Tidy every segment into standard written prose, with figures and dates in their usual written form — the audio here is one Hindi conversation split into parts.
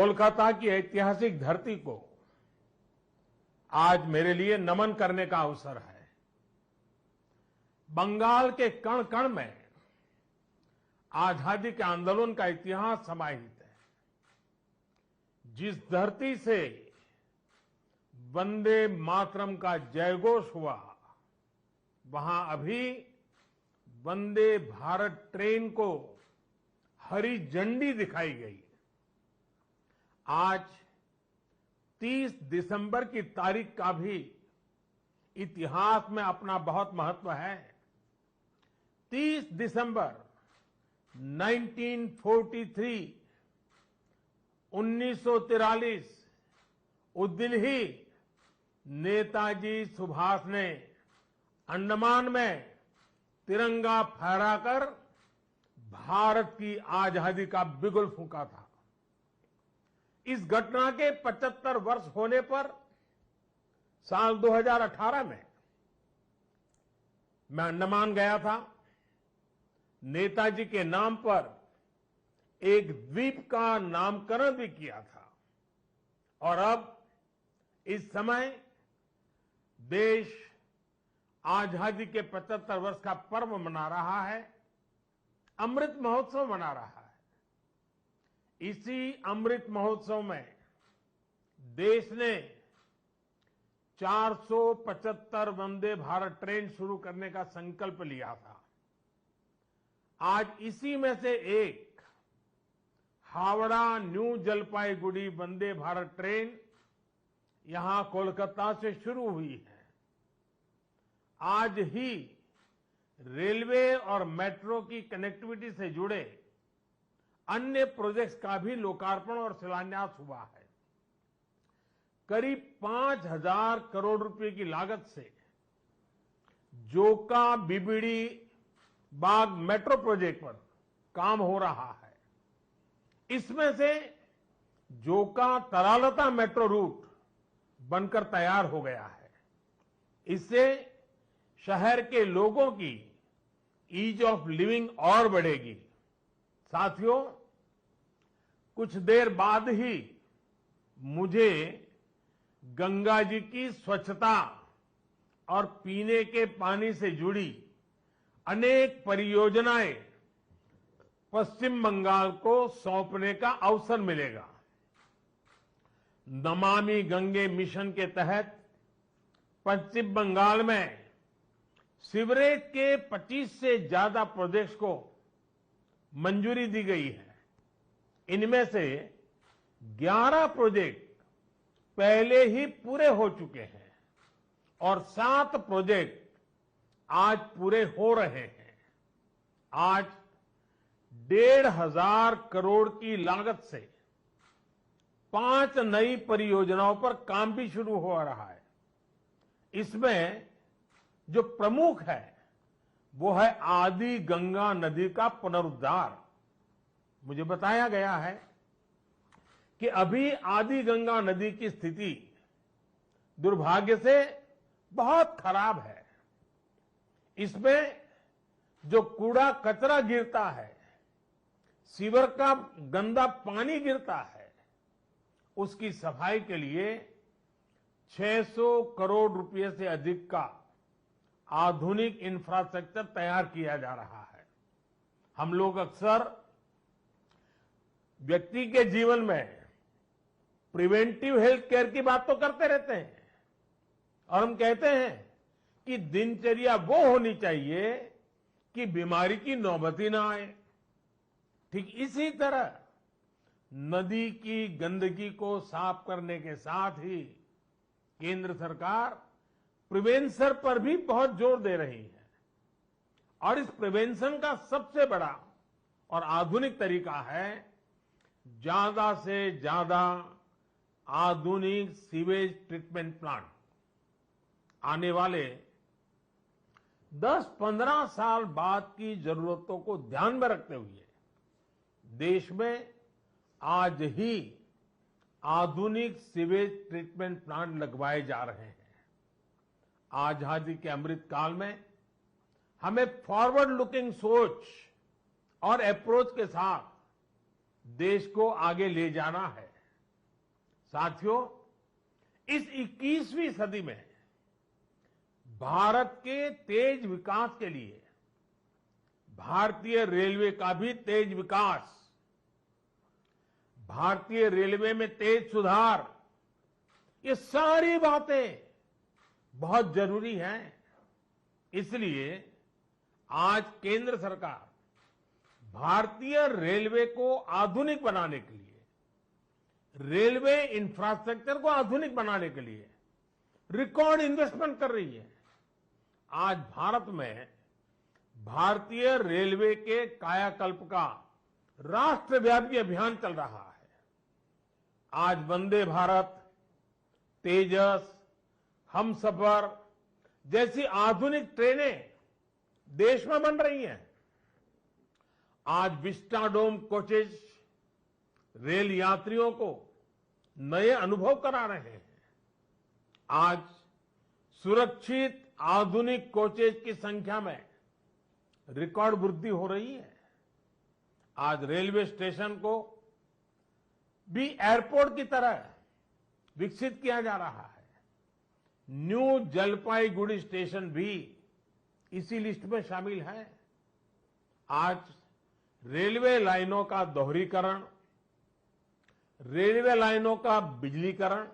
कोलकाता की ऐतिहासिक धरती को आज मेरे लिए नमन करने का अवसर है। बंगाल के कण कण में आजादी के आंदोलन का इतिहास समाहित है। जिस धरती से वंदे मातरम का जयघोष हुआ, वहां अभी वंदे भारत ट्रेन को हरी झंडी दिखाई गई। आज 30 दिसंबर की तारीख का भी इतिहास में अपना बहुत महत्व है। 30 दिसंबर 1943 उस दिन ही नेताजी सुभाष ने अंडमान में तिरंगा फहराकर भारत की आजादी का बिगुल फूंका था। इस घटना के 75 वर्ष होने पर साल 2018 में मैं अंडमान गया था। नेताजी के नाम पर एक द्वीप का नामकरण भी किया था। और अब इस समय देश आजादी के 75 वर्ष का पर्व मना रहा है, अमृत महोत्सव मना रहा है। इसी अमृत महोत्सव में देश ने 475 वंदे भारत ट्रेन शुरू करने का संकल्प लिया था। आज इसी में से एक हावड़ा न्यू जलपाईगुड़ी वंदे भारत ट्रेन यहां कोलकाता से शुरू हुई है। आज ही रेलवे और मेट्रो की कनेक्टिविटी से जुड़े अन्य प्रोजेक्ट्स का भी लोकार्पण और शिलान्यास हुआ है। करीब 5,000 करोड़ रुपए की लागत से जोका बीबीडी बाग मेट्रो प्रोजेक्ट पर काम हो रहा है। इसमें से जोका तरालता मेट्रो रूट बनकर तैयार हो गया है। इससे शहर के लोगों की ईज ऑफ लिविंग और बढ़ेगी। साथियों, कुछ देर बाद ही मुझे गंगा जी की स्वच्छता और पीने के पानी से जुड़ी अनेक परियोजनाएं पश्चिम बंगाल को सौंपने का अवसर मिलेगा। नमामि गंगे मिशन के तहत पश्चिम बंगाल में सीवरेज के 25 से ज्यादा प्रोजेक्ट्स को मंजूरी दी गई है। इनमें से 11 प्रोजेक्ट पहले ही पूरे हो चुके हैं और 7 प्रोजेक्ट आज पूरे हो रहे हैं। आज 1,500 करोड़ की लागत से 5 नई परियोजनाओं पर काम भी शुरू हो रहा है। इसमें जो प्रमुख है वो है आदि गंगा नदी का पुनरुद्धार। मुझे बताया गया है कि अभी आदि गंगा नदी की स्थिति दुर्भाग्य से बहुत खराब है। इसमें जो कूड़ा कचरा गिरता है, सीवर का गंदा पानी गिरता है, उसकी सफाई के लिए 600 करोड़ रुपए से अधिक का आधुनिक इंफ्रास्ट्रक्चर तैयार किया जा रहा है। हम लोग अक्सर व्यक्ति के जीवन में प्रिवेंटिव हेल्थ केयर की बात तो करते रहते हैं और हम कहते हैं कि दिनचर्या वो होनी चाहिए कि बीमारी की नौबत ही ना आए। ठीक इसी तरह नदी की गंदगी को साफ करने के साथ ही केंद्र सरकार प्रिवेंशन पर भी बहुत जोर दे रही है। और इस प्रिवेंशन का सबसे बड़ा और आधुनिक तरीका है ज्यादा से ज्यादा आधुनिक सीवेज ट्रीटमेंट प्लांट। आने वाले 10-15 साल बाद की जरूरतों को ध्यान में रखते हुए देश में आज ही आधुनिक सीवेज ट्रीटमेंट प्लांट लगवाए जा रहे हैं। आजादी के अमृत काल में हमें फॉरवर्ड लुकिंग सोच और अप्रोच के साथ देश को आगे ले जाना है। साथियों, इस 21वीं सदी में भारत के तेज विकास के लिए भारतीय रेलवे का भी तेज विकास, भारतीय रेलवे में तेज सुधार, ये सारी बातें बहुत जरूरी हैं। इसलिए आज केंद्र सरकार भारतीय रेलवे को आधुनिक बनाने के लिए, रेलवे इंफ्रास्ट्रक्चर को आधुनिक बनाने के लिए रिकॉर्ड इन्वेस्टमेंट कर रही है। आज भारत में भारतीय रेलवे के कायाकल्प का राष्ट्रव्यापी अभियान चल रहा है। आज वंदे भारत, तेजस, हमसफर जैसी आधुनिक ट्रेनें देश में बन रही हैं। आज विस्टाडोम कोचेज रेल यात्रियों को नए अनुभव करा रहे हैं। आज सुरक्षित आधुनिक कोचेज की संख्या में रिकॉर्ड वृद्धि हो रही है। आज रेलवे स्टेशन को भी एयरपोर्ट की तरह विकसित किया जा रहा है। न्यू जलपाईगुड़ी स्टेशन भी इसी लिस्ट में शामिल है। आज रेलवे लाइनों का दोहरीकरण, रेलवे लाइनों का बिजलीकरण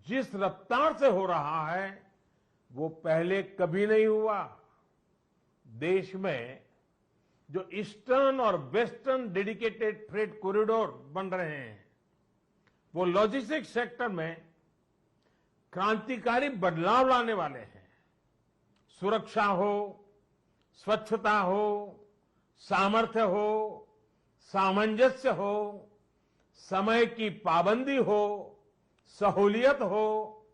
जिस रफ्तार से हो रहा है वो पहले कभी नहीं हुआ। देश में जो ईस्टर्न और वेस्टर्न डेडिकेटेड फ्रेट कॉरिडोर बन रहे हैं वो लॉजिस्टिक्स सेक्टर में क्रांतिकारी बदलाव लाने वाले हैं। सुरक्षा हो, स्वच्छता हो, सामर्थ्य हो, सामंजस्य हो, समय की पाबंदी हो, सहूलियत हो,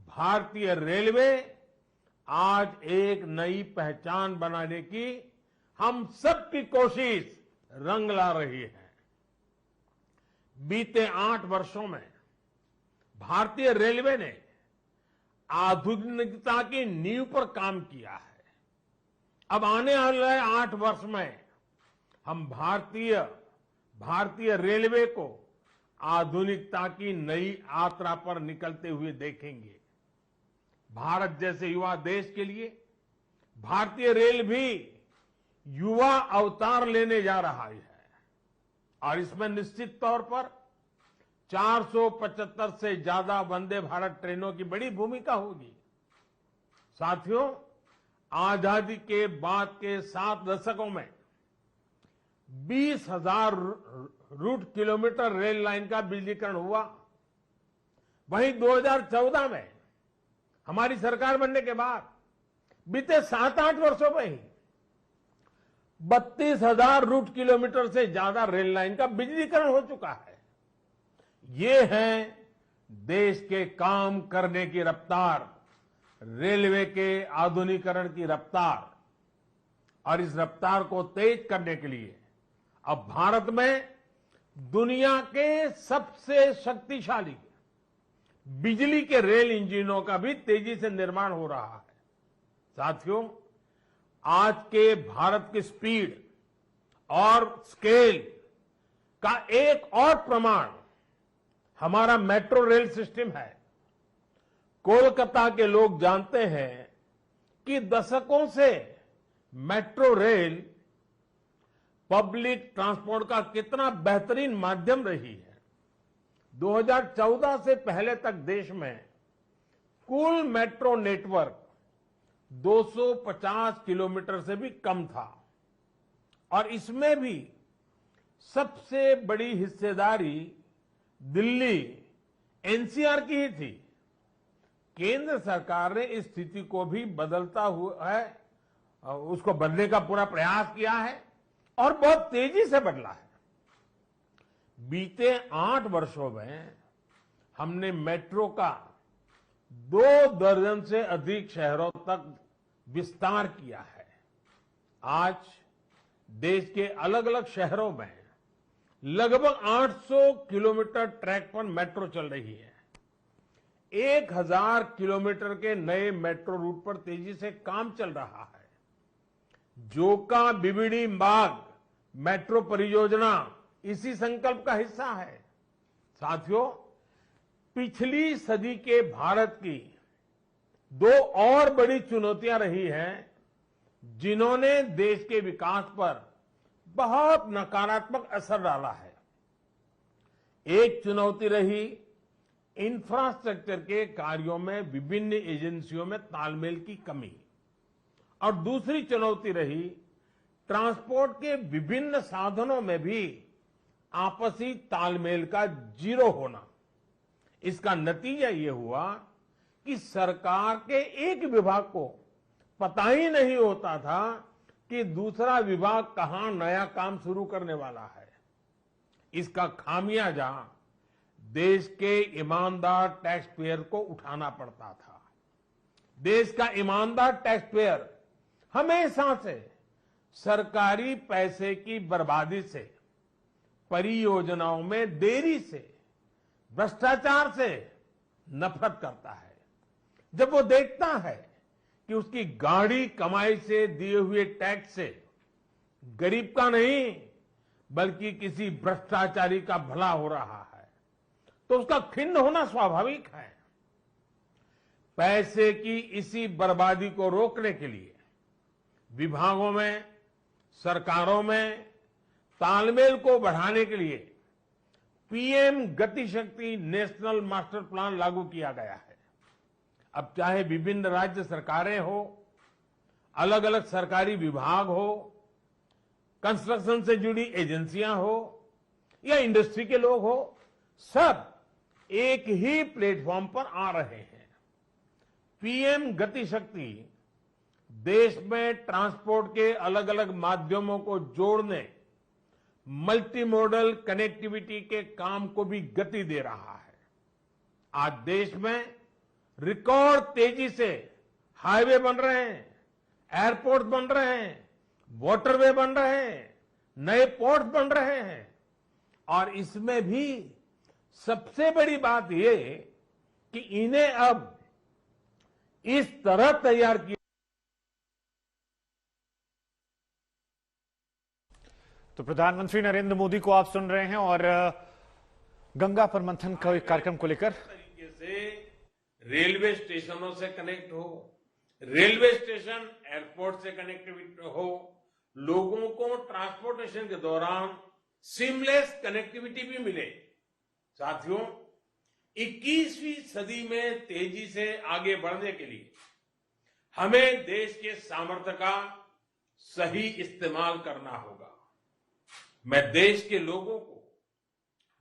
भारतीय रेलवे आज एक नई पहचान बनाने की हम सबकी कोशिश रंग ला रही है। बीते 8 वर्षों में भारतीय रेलवे ने आधुनिकता की नींव पर काम किया है। अब आने वाले 8 वर्ष में हम भारतीय रेलवे को आधुनिकता की नई यात्रा पर निकलते हुए देखेंगे। भारत जैसे युवा देश के लिए भारतीय रेल भी युवा अवतार लेने जा रहा है और इसमें निश्चित तौर पर 475 से ज्यादा वंदे भारत ट्रेनों की बड़ी भूमिका होगी। साथियों, आजादी के बाद के 7 दशकों में 20,000 रूट किलोमीटर रेल लाइन का बिजलीकरण हुआ। वहीं 2014 में हमारी सरकार बनने के बाद बीते 7-8 वर्षों में ही 32,000 रूट किलोमीटर से ज्यादा रेल लाइन का बिजलीकरण हो चुका है। ये है देश के काम करने की रफ्तार, रेलवे के आधुनिकीकरण की रफ्तार। और इस रफ्तार को तेज करने के लिए अब भारत में दुनिया के सबसे शक्तिशाली बिजली के रेल इंजनों का भी तेजी से निर्माण हो रहा है। साथियों, आज के भारत की स्पीड और स्केल का एक और प्रमाण हमारा मेट्रो रेल सिस्टम है। कोलकाता के लोग जानते हैं कि दशकों से मेट्रो रेल पब्लिक ट्रांसपोर्ट का कितना बेहतरीन माध्यम रही है। 2014 से पहले तक देश में कुल मेट्रो नेटवर्क 250 किलोमीटर से भी कम था और इसमें भी सबसे बड़ी हिस्सेदारी दिल्ली एनसीआर की ही थी। केंद्र सरकार ने इस स्थिति को भी बदलता हुआ है, उसको बदलने का पूरा प्रयास किया है और बहुत तेजी से बदला है। बीते 8 वर्षों में हमने मेट्रो का 2 दर्जन से अधिक शहरों तक विस्तार किया है। आज देश के अलग अलग शहरों में लगभग 800 किलोमीटर ट्रैक पर मेट्रो चल रही है। 1000 किलोमीटर के नए मेट्रो रूट पर तेजी से काम चल रहा है। जोका बीबीडी मार्ग मेट्रो परियोजना इसी संकल्प का हिस्सा है। साथियों, पिछली सदी के भारत की दो और बड़ी चुनौतियां रही हैं जिन्होंने देश के विकास पर बहुत नकारात्मक असर डाला है। एक चुनौती रही इंफ्रास्ट्रक्चर के कार्यों में विभिन्न एजेंसियों में तालमेल की कमी और दूसरी चुनौती रही ट्रांसपोर्ट के विभिन्न साधनों में भी आपसी तालमेल का जीरो होना। इसका नतीजा ये हुआ कि सरकार के एक विभाग को पता ही नहीं होता था कि दूसरा विभाग कहां नया काम शुरू करने वाला है। इसका खामियाजा देश के ईमानदार टैक्स पेयर को उठाना पड़ता था। देश का ईमानदार टैक्स पेयर हमेशा से सरकारी पैसे की बर्बादी से, परियोजनाओं में देरी से, भ्रष्टाचार से नफरत करता है। जब वो देखता है कि उसकी गाढ़ी कमाई से दिए हुए टैक्स से गरीब का नहीं बल्कि किसी भ्रष्टाचारी का भला हो रहा है तो उसका खिन्न होना स्वाभाविक है। पैसे की इसी बर्बादी को रोकने के लिए विभागों में, सरकारों में तालमेल को बढ़ाने के लिए पीएम गति शक्ति नेशनल मास्टर प्लान लागू किया गया है। अब चाहे विभिन्न राज्य सरकारें हो, अलग अलग सरकारी विभाग हो, कंस्ट्रक्शन से जुड़ी एजेंसियां हो या इंडस्ट्री के लोग हो, सब एक ही प्लेटफॉर्म पर आ रहे हैं। पीएम गति शक्ति देश में ट्रांसपोर्ट के अलग अलग माध्यमों को जोड़ने, मल्टी मॉडल कनेक्टिविटी के काम को भी गति दे रहा है। आज देश में रिकॉर्ड तेजी से हाईवे बन रहे हैं, एयरपोर्ट बन रहे हैं, वाटरवे बन रहे हैं, नए पोर्ट बन रहे हैं और इसमें भी सबसे बड़ी बात ये कि इन्हें अब इस तरह तैयार किया। तो प्रधानमंत्री नरेंद्र मोदी को आप सुन रहे हैं और गंगा पर मंथन कार्यक्रम को लेकर तरीके से रेलवे स्टेशनों से कनेक्ट हो, रेलवे स्टेशन एयरपोर्ट से कनेक्टिविटी हो, लोगों को ट्रांसपोर्टेशन के दौरान सीमलेस कनेक्टिविटी भी मिले। साथियों, 21वीं सदी में तेजी से आगे बढ़ने के लिए हमें देश के सामर्थ्य का सही इस्तेमाल करना होगा। मैं देश के लोगों को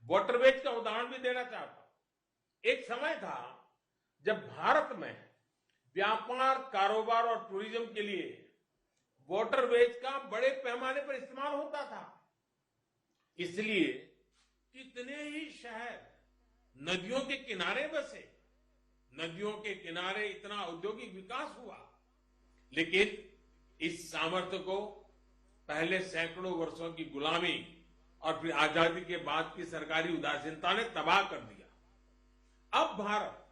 वाटरवेज का उदाहरण भी देना चाहता हूं। एक समय था जब भारत में व्यापार, कारोबार और टूरिज्म के लिए वाटरवेज का बड़े पैमाने पर इस्तेमाल होता था। इसलिए कितने ही शहर नदियों के किनारे बसे, नदियों के किनारे इतना औद्योगिक विकास हुआ, लेकिन इस सामर्थ्य को पहले सैकड़ों वर्षों की गुलामी और फिर आजादी के बाद की सरकारी उदासीनता ने तबाह कर दिया। अब भारत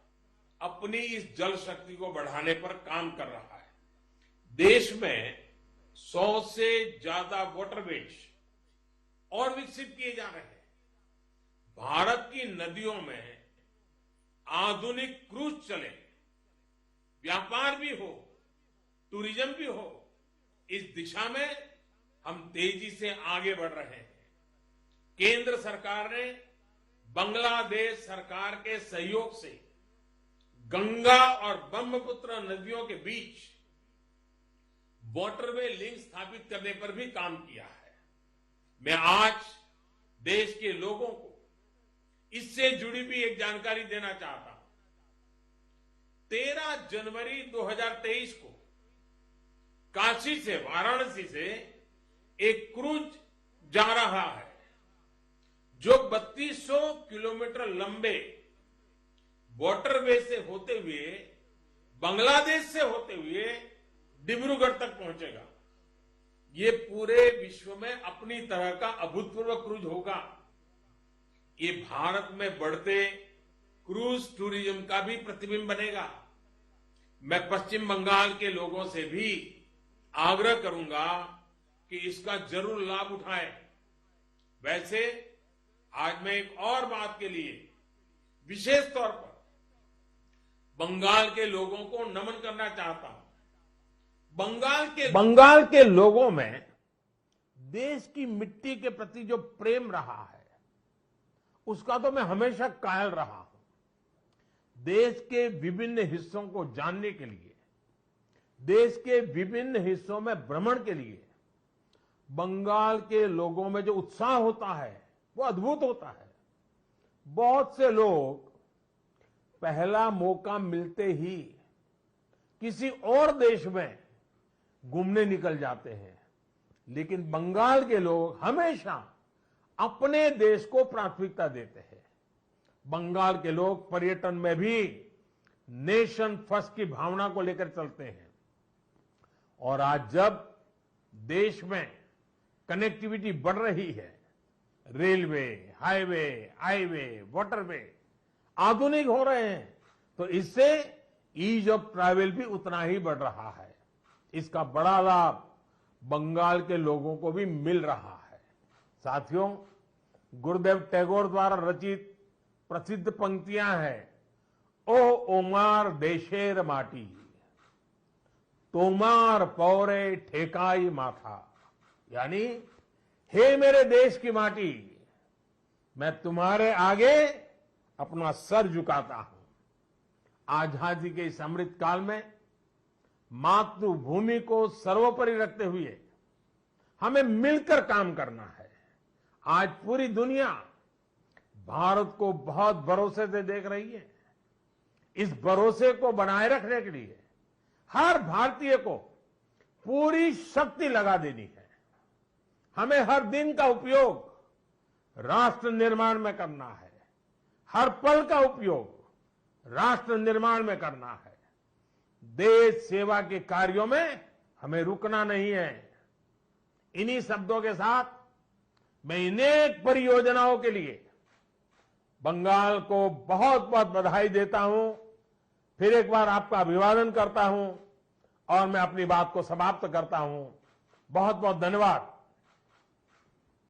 अपनी इस जल शक्ति को बढ़ाने पर काम कर रहा है। देश में 100 से ज्यादा वाटरवेज और विकसित किए जा रहे हैं। भारत की नदियों में आधुनिक क्रूज चले, व्यापार भी हो, टूरिज्म भी हो, इस दिशा में हम तेजी से आगे बढ़ रहे हैं। केंद्र सरकार ने बांग्लादेश सरकार के सहयोग से गंगा और ब्रह्मपुत्र नदियों के बीच वाटरवे लिंक स्थापित करने पर भी काम किया है। मैं आज देश के लोगों को इससे जुड़ी भी एक जानकारी देना चाहता हूं। 13 जनवरी 2023 को काशी से, वाराणसी से एक क्रूज जा रहा है जो 3200 किलोमीटर लंबे वाटरवे से होते हुए, बांग्लादेश से होते हुए डिब्रूगढ़ तक पहुंचेगा। ये पूरे विश्व में अपनी तरह का अभूतपूर्व क्रूज होगा। ये भारत में बढ़ते क्रूज टूरिज्म का भी प्रतिबिंब बनेगा। मैं पश्चिम बंगाल के लोगों से भी आग्रह करूंगा कि इसका जरूर लाभ उठाएं। वैसे आज मैं एक और बात के लिए विशेष तौर पर बंगाल के लोगों को नमन करना चाहता हूं। बंगाल के लोगों में देश की मिट्टी के प्रति जो प्रेम रहा है, उसका तो मैं हमेशा कायल रहा हूं। देश के विभिन्न हिस्सों को जानने के लिए, देश के विभिन्न हिस्सों में भ्रमण के लिए बंगाल के लोगों में जो उत्साह होता है वो अद्भुत होता है। बहुत से लोग पहला मौका मिलते ही किसी और देश में घूमने निकल जाते हैं, लेकिन बंगाल के लोग हमेशा अपने देश को प्राथमिकता देते हैं। बंगाल के लोग पर्यटन में भी नेशन फर्स्ट की भावना को लेकर चलते हैं। और आज जब देश में कनेक्टिविटी बढ़ रही है, रेलवे, हाईवे, वाटरवे आधुनिक हो रहे हैं, तो इससे ईज ऑफ ट्रैवल भी उतना ही बढ़ रहा है। इसका बड़ा लाभ बंगाल के लोगों को भी मिल रहा है। साथियों, गुरुदेव टैगोर द्वारा रचित प्रसिद्ध पंक्तियां हैं, ओ ओमार देशेर माटी, तोमार पौरे ठेकाई माथा, यानी हे मेरे देश की माटी, मैं तुम्हारे आगे अपना सर झुकाता हूं। आजादी के इस अमृत काल में मातृभूमि को सर्वोपरि रखते हुए हमें मिलकर काम करना है। आज पूरी दुनिया भारत को बहुत भरोसे से देख रही है। इस भरोसे को बनाए रखने के लिए हर भारतीय को पूरी शक्ति लगा देनी है। हमें हर दिन का उपयोग राष्ट्र निर्माण में करना है, हर पल का उपयोग राष्ट्र निर्माण में करना है। देश सेवा के कार्यों में हमें रुकना नहीं है। इन्हीं शब्दों के साथ मैं अनेक परियोजनाओं के लिए बंगाल को बहुत बहुत बधाई देता हूं। फिर एक बार आपका अभिवादन करता हूं और मैं अपनी बात को समाप्त करता हूं। बहुत बहुत धन्यवाद।